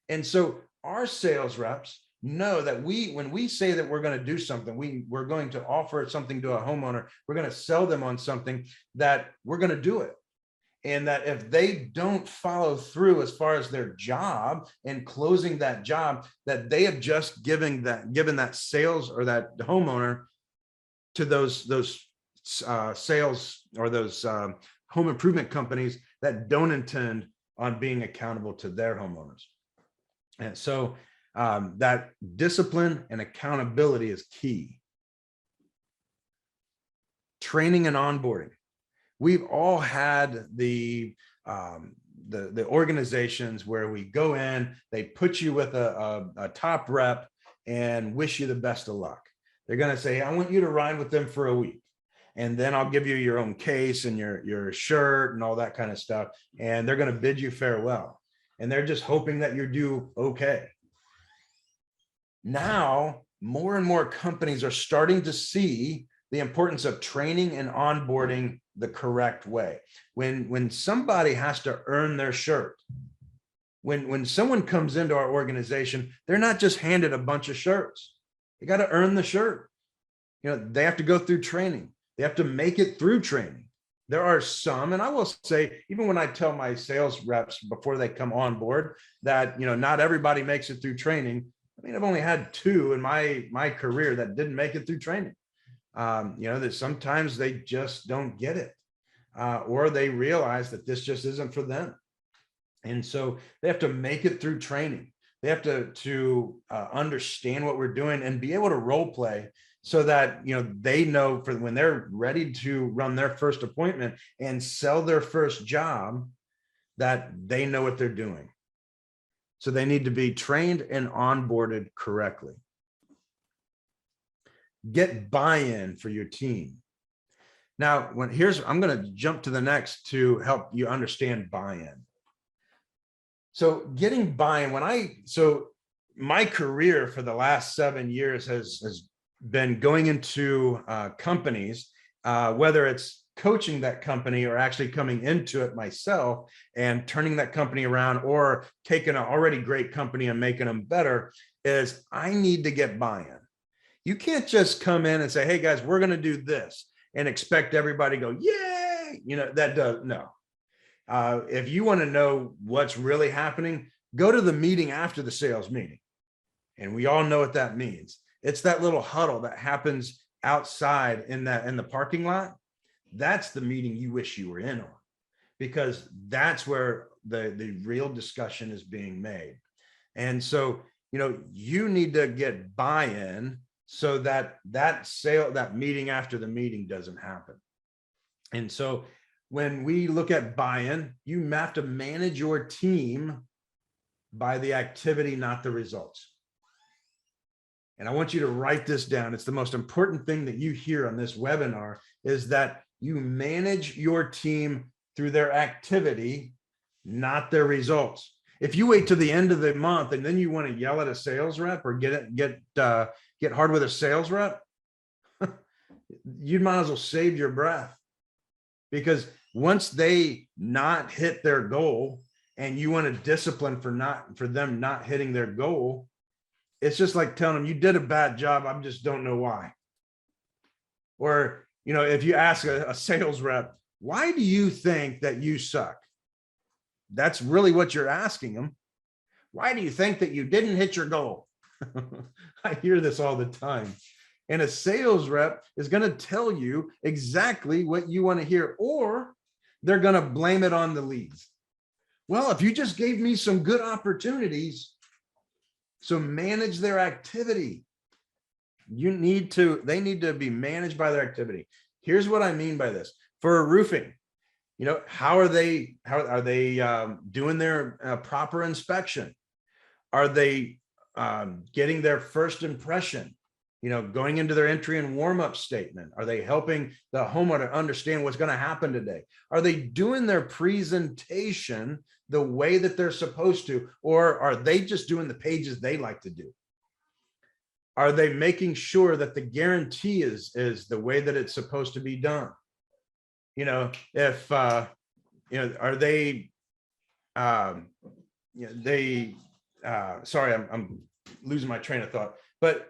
And so our sales reps know that when we say that we're going to do something, we're going to offer something to a homeowner, we're going to sell them on something, that we're going to do it. And that if they don't follow through as far as their job and closing that job, that they have just given that sales or that homeowner to those sales or those home improvement companies that don't intend on being accountable to their homeowners. And so that discipline and accountability is key. Training and onboarding. We've all had the organizations where we go in, they put you with a top rep and wish you the best of luck. They're going to say, I want you to ride with them for a week. And then I'll give you your own case and your shirt and all that kind of stuff. And they're going to bid you farewell. And they're just hoping that you do okay. Now, more and more companies are starting to see the importance of training and onboarding the correct way. When somebody has to earn their shirt, when someone comes into our organization, they're not just handed a bunch of shirts. They got to earn the shirt. You know, they have to go through training. They have to make it through training. There are some, and I will say, even when I tell my sales reps before they come on board that, you know, not everybody makes it through training. I mean, I've only had 2 in my career that didn't make it through training. You know, that sometimes they just don't get it, or they realize that this just isn't for them. And so they have to make it through training. They have to understand what we're doing and be able to role play so that, you know, they know for when they're ready to run their first appointment and sell their first job, that they know what they're doing. So they need to be trained and onboarded correctly. Get buy-in for your team. Now, I'm going to jump to the next to help you understand buy-in. So getting buy-in, so my career for the last 7 years has been going into companies, whether it's coaching that company or actually coming into it myself and turning that company around, or taking an already great company and making them better, is I need to get buy-in. You can't just come in and say, hey guys, we're going to do this and expect everybody to go, yay. You know, that does no. If you want to know what's really happening, go to the meeting after the sales meeting. And we all know what that means. It's that little huddle that happens outside in the parking lot. That's the meeting you wish you were in on, because that's where the real discussion is being made. And so, you know, you need to get buy-in so that that meeting after the meeting doesn't happen. And so when we look at buy-in, you have to manage your team by the activity, not the results. And I want you to write this down. It's the most important thing that you hear on this webinar, is that you manage your team through their activity, not their results. If you wait to the end of the month and then you want to yell at a sales rep or get hard with a sales rep, you might as well save your breath. Because once they not hit their goal and you want to discipline for them not hitting their goal, it's just like telling them you did a bad job. I just don't know why. Or, you know, if you ask a sales rep, why do you think that you suck? That's really what you're asking them. Why do you think that you didn't hit your goal? I hear this all the time. And a sales rep is going to tell you exactly what you want to hear, or they're going to blame it on the leads. Well, if you just gave me some good opportunities. So manage their activity. They need to be managed by their activity. Here's what I mean by this. For roofing, you know, how are they doing their proper inspection? Are they getting their first impression? You know, going into their entry and warm-up statement? Are they helping the homeowner understand what's going to happen today? Are they doing their presentation the way that they're supposed to, or are they just doing the pages they like to do? Are they making sure that the guarantee is the way that it's supposed to be done? You know, if you know, are they sorry, I'm losing my train of thought, but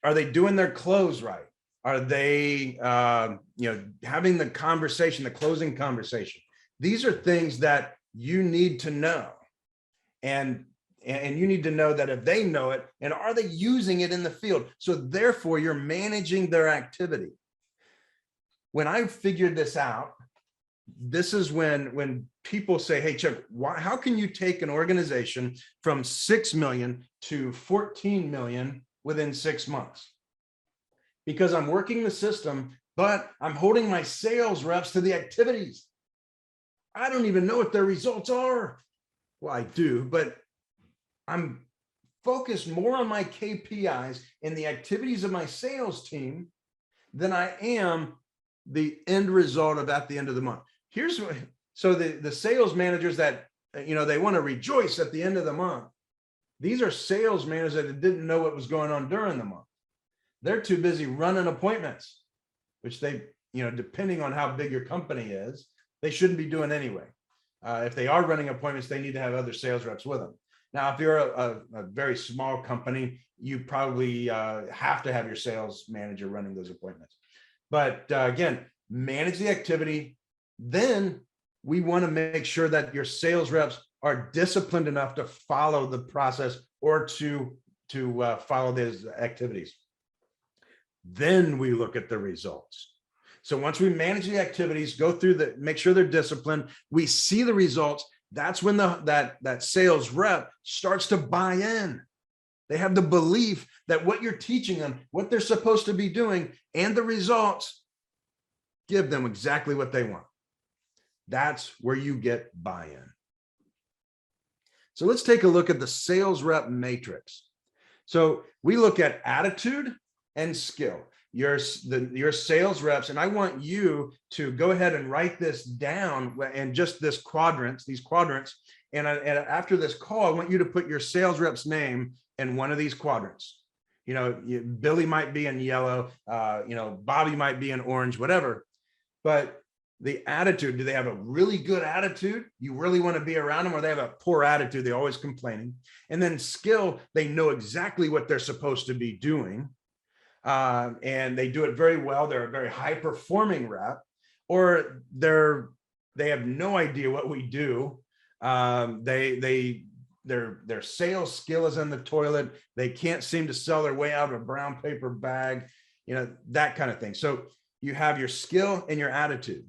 are they doing their close right? Are they, you know, having the conversation, the closing conversation? These are things that you need to know. And you need to know that if they know it, and are they using it in the field? So therefore, you're managing their activity. when I figured this out, this is when people say, hey, Chuck, how can you take an organization from 6 million to 14 million within 6 months? Because I'm working the system, but I'm holding my sales reps to the activities. I don't even know what their results are. Well, I do, but I'm focused more on my KPIs and the activities of my sales team than I am the end result of at the end of the month. Here's what, so the sales managers that, they want to rejoice at the end of the month. These are sales managers that didn't know what was going on during the month. They're too busy running appointments, which they, depending on how big your company is, they shouldn't be doing anyway. If they are running appointments, they need to have other sales reps with them. Now, if you're a very small company, you probably have to have your sales manager running those appointments. But again, manage the activity. Then we want to make sure that your sales reps are disciplined enough to follow the process or to follow those activities. Then we look at the results. So once we manage the activities, go through make sure they're disciplined, we see the results. That's when that sales rep starts to buy in. They have the belief that what you're teaching them, what they're supposed to be doing, and the results give them exactly what they want. That's where you get buy-in. So let's take a look at the sales rep matrix. So we look at attitude and skill. Your sales reps, and I want you to go ahead and write this down and just these quadrants. And after this call, I want you to put your sales rep's name in one of these quadrants. Billy might be in yellow, Bobby might be in orange, whatever. But the attitude, do they have a really good attitude? You really want to be around them, or they have a poor attitude, they're always complaining. And then skill, they know exactly what they're supposed to be doing. And they do it very well. They're a very high performing rep, or they have no idea what we do. Their sales skill is in the toilet. They can't seem to sell their way out of a brown paper bag, that kind of thing. So you have your skill and your attitude.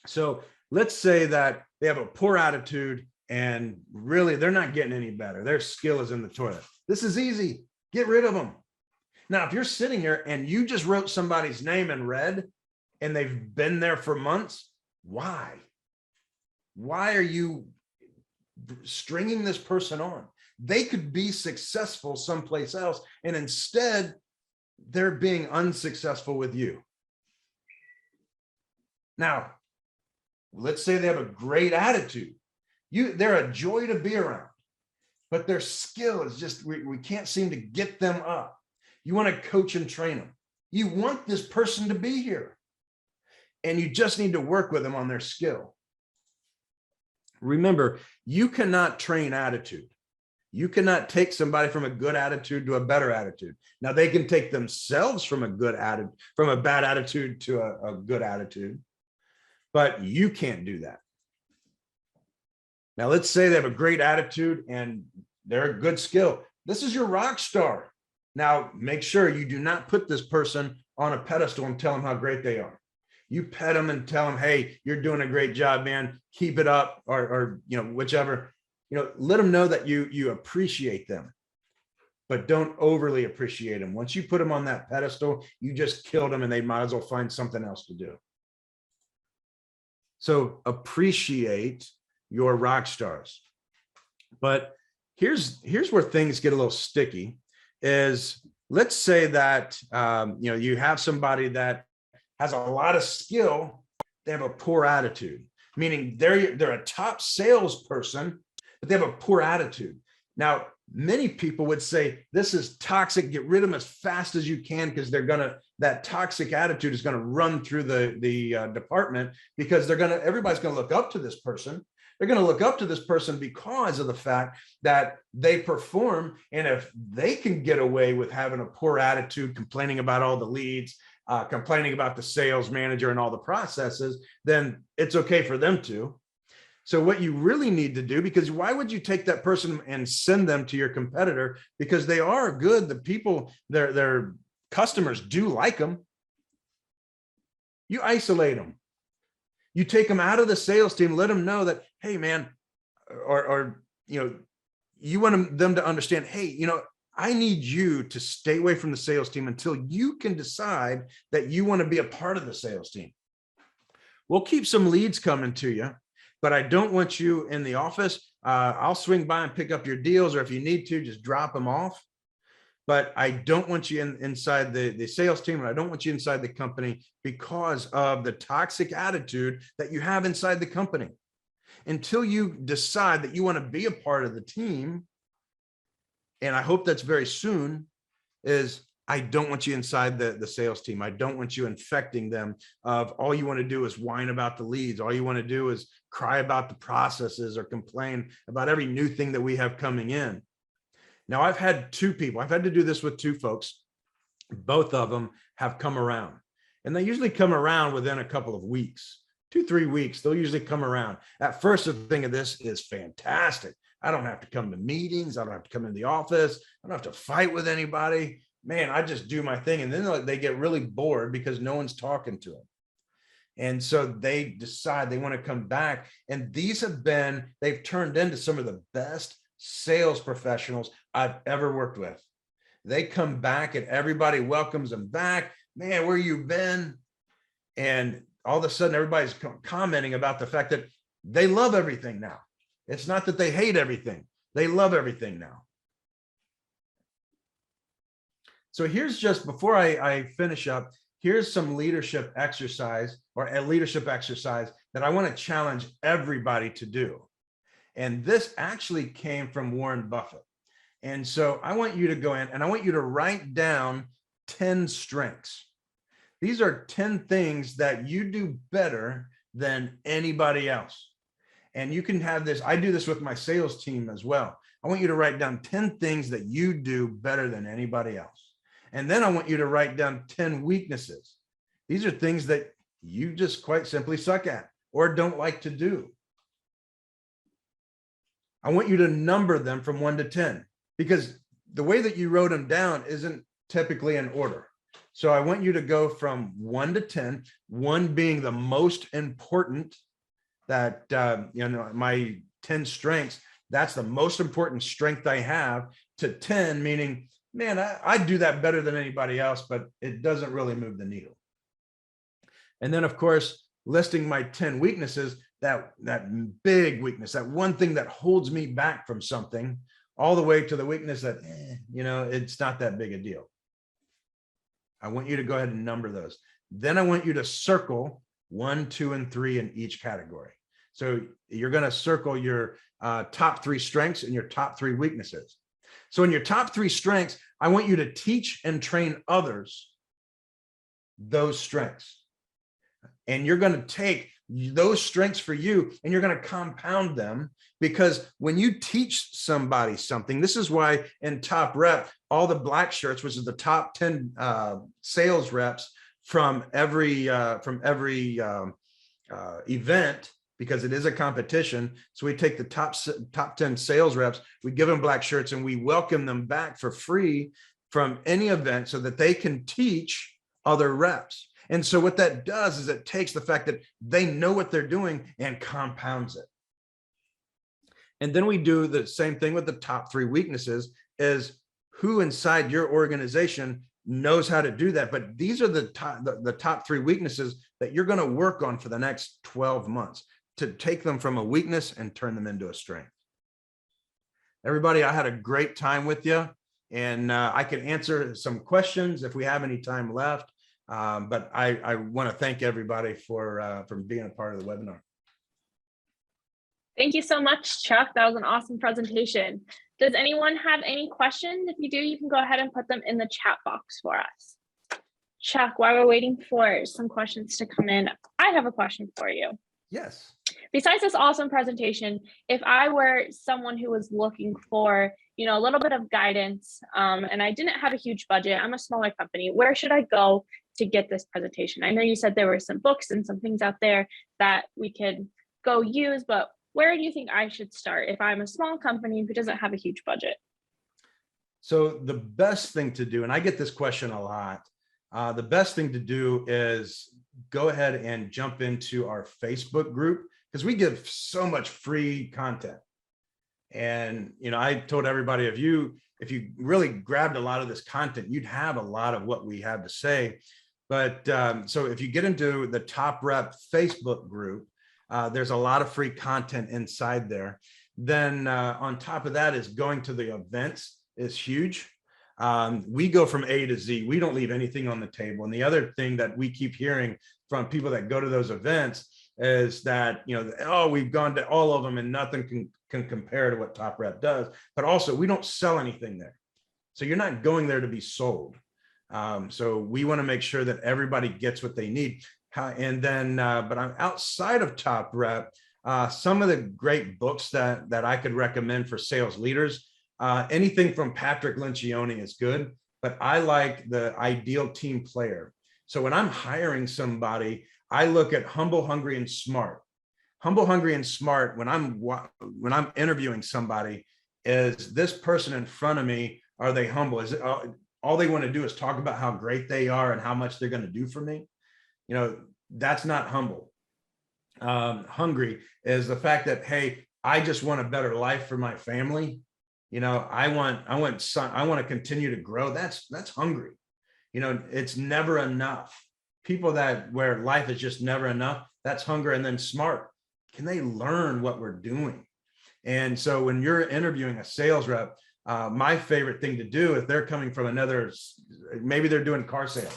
So let's say that they have a poor attitude and really they're not getting any better. Their skill is in the toilet. This is easy. Get rid of them. Now, if you're sitting here and you just wrote somebody's name in red and they've been there for months, why? Why are you stringing this person on? They could be successful someplace else, and instead they're being unsuccessful with you. Now, let's say they have a great attitude. They're a joy to be around, but their skill is just, we can't seem to get them up. You want to coach and train them. You want this person to be here, and you just need to work with them on their skill. Remember, you cannot train attitude. You cannot take somebody from a good attitude to a better attitude. Now, they can take themselves from a bad attitude to a good attitude, but you can't do that. Now, let's say they have a great attitude and they're a good skill. This is your rock star. Now, make sure you do not put this person on a pedestal and tell them how great they are. You pet them and tell them, hey, you're doing a great job, man. Keep it up, or whichever. Let them know that you appreciate them, but don't overly appreciate them. Once you put them on that pedestal, you just killed them and they might as well find something else to do. So appreciate your rock stars. But here's where things get a little sticky. Is let's say that you have somebody that has a lot of skill, they have a poor attitude, meaning they're a top salesperson, but they have a poor attitude. Now, many people would say this is toxic. Get rid of them as fast as you can, because that toxic attitude is gonna run through the department, because everybody's gonna look up to this person. They're going to look up to this person because of the fact that they perform. And if they can get away with having a poor attitude, complaining about all the leads, complaining about the sales manager and all the processes, then it's okay for them to. So what you really need to do, because why would you take that person and send them to your competitor? Because they are good. The people, their customers do like them. You isolate them. You take them out of the sales team, let them know that, hey man, or you want them to understand, hey, I need you to stay away from the sales team until you can decide that you want to be a part of the sales team. We'll keep some leads coming to you, but I don't want you in the office. I'll swing by and pick up your deals, or if you need to, just drop them off. But I don't want you inside the sales team, and I don't want you inside the company because of the toxic attitude that you have inside the company. Until you decide that you want to be a part of the team, and I hope that's very soon, is I don't want you inside the sales team. I don't want you infecting them of all you want to do is whine about the leads. All you want to do is cry about the processes or complain about every new thing that we have coming in. Now, I've had two people. I've had to do this with two folks. Both of them have come around, and they usually come around within a couple of weeks, 2-3 weeks. They'll usually come around. At first, the thing of this is fantastic. I don't have to come to meetings. I don't have to come in the office. I don't have to fight with anybody. Man, I just do my thing. And then they get really bored because no one's talking to them. And so they decide they want to come back. And they've turned into some of the best sales professionals I've ever worked with. They come back and everybody welcomes them back. Man, where you been? And all of a sudden, everybody's commenting about the fact that they love everything now. It's not that they hate everything. They love everything now. So here's just, before I finish up, here's some leadership exercise, or a leadership exercise that I want to challenge everybody to do. And this actually came from Warren Buffett. And so I want you to go in and I want you to write down 10 strengths. These are 10 things that you do better than anybody else. And you can have this, I do this with my sales team as well. I want you to write down 10 things that you do better than anybody else. And then I want you to write down 10 weaknesses. These are things that you just quite simply suck at or don't like to do. I want you to number them from 1 to 10, because the way that you wrote them down isn't typically in order. So I want you to go from 1 to 10, 1 being the most important, that, my 10 strengths, that's the most important strength I have, to 10, meaning, man, I do that better than anybody else, but it doesn't really move the needle. And then, of course, listing my 10 weaknesses, that big weakness, that one thing that holds me back from something, all the way to the weakness that, it's not that big a deal. I want you to go ahead and number those. Then I want you to circle 1, 2, and 3 in each category. So you're going to circle your top 3 strengths and your top 3 weaknesses. So in your top 3 strengths, I want you to teach and train others those strengths. And you're going to take those strengths for you and you're going to compound them, because when you teach somebody something, this is why in Top Rep, all the black shirts, which is the top 10 sales reps from every event, because it is a competition. So we take the top 10 sales reps, we give them black shirts, and we welcome them back for free from any event so that they can teach other reps. And so what that does is it takes the fact that they know what they're doing and compounds it. And then we do the same thing with the top 3 weaknesses, is who inside your organization knows how to do that. But these are the top 3 weaknesses that you're going to work on for the next 12 months to take them from a weakness and turn them into a strength. Everybody, I had a great time with you, and I can answer some questions if we have any time left. But I want to thank everybody for being a part of the webinar. Thank you so much, Chuck. That was an awesome presentation. Does anyone have any questions? If you do, you can go ahead and put them in the chat box for us. Chuck, while we're waiting for some questions to come in, I have a question for you. Yes. Besides this awesome presentation, if I were someone who was looking for, a little bit of guidance, and I didn't have a huge budget, I'm a smaller company, where should I go to get this presentation? I know you said there were some books and some things out there that we could go use, but where do you think I should start if I'm a small company who doesn't have a huge budget? So the best thing to do, and I get this question a lot, the best thing to do is go ahead and jump into our Facebook group, because we give so much free content. And, you know, I told everybody, if you really grabbed a lot of this content, you'd have a lot of what we have to say. But so if you get into the Top Rep Facebook group, there's a lot of free content inside there. Then on top of that is going to the events is huge. We go from A to Z. We don't leave anything on the table. And the other thing that we keep hearing from people that go to those events is that, you know, oh, we've gone to all of them and nothing can compare to what Top Rep does. But also, we don't sell anything there. So you're not going there to be sold. So we want to make sure that everybody gets what they need. And then, but I'm outside of Top Rep, some of the great books that I could recommend for sales leaders, anything from Patrick Lencioni is good, but I like the Ideal Team Player. So when I'm hiring somebody, I look at Humble, Hungry, and Smart. Humble, Hungry, and Smart, when I'm interviewing somebody, is this person in front of me, are they humble? Is it all they want to do is talk about how great they are and how much they're going to do for me? You know, that's not humble. Hungry is the fact that, hey, I just want a better life for my family. You know, I want to continue to grow. That's hungry. You know, it's never enough. People where life is just never enough, that's hunger. And then smart. Can they learn what we're doing? And so when you're interviewing a sales rep, my favorite thing to do, if they're coming from maybe they're doing car sales.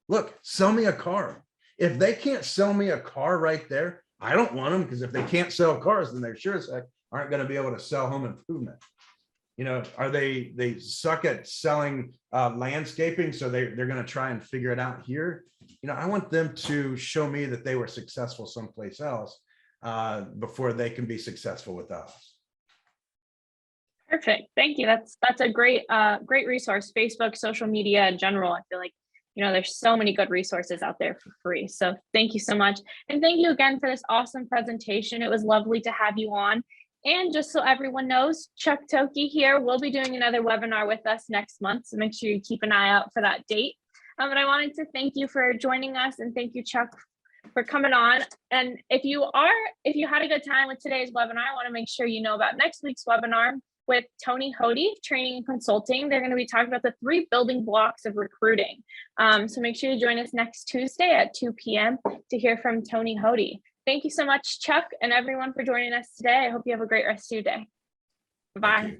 Look, sell me a car. If they can't sell me a car right there, I don't want them, because if they can't sell cars, then they're sure as heck aren't going to be able to sell home improvement. You know, are they suck at selling landscaping, so they're going to try and figure it out here? You know, I want them to show me that they were successful someplace else before they can be successful with us. Perfect. Thank you. That's a great resource. Facebook, social media in general. I feel like, you know, there's so many good resources out there for free. So thank you so much. And thank you again for this awesome presentation. It was lovely to have you on. And just so everyone knows, Chuck Thokey here will be doing another webinar with us next month. So make sure you keep an eye out for that date. But I wanted to thank you for joining us, and thank you, Chuck, for coming on. And if you had a good time with today's webinar, I want to make sure you know about next week's webinar with Tony Hody, Training and Consulting. They're going to be talking about the 3 building blocks of recruiting. So make sure you join us next Tuesday at 2 p.m. to hear from Tony Hody. Thank you so much, Chuck, and everyone for joining us today. I hope you have a great rest of your day. Bye.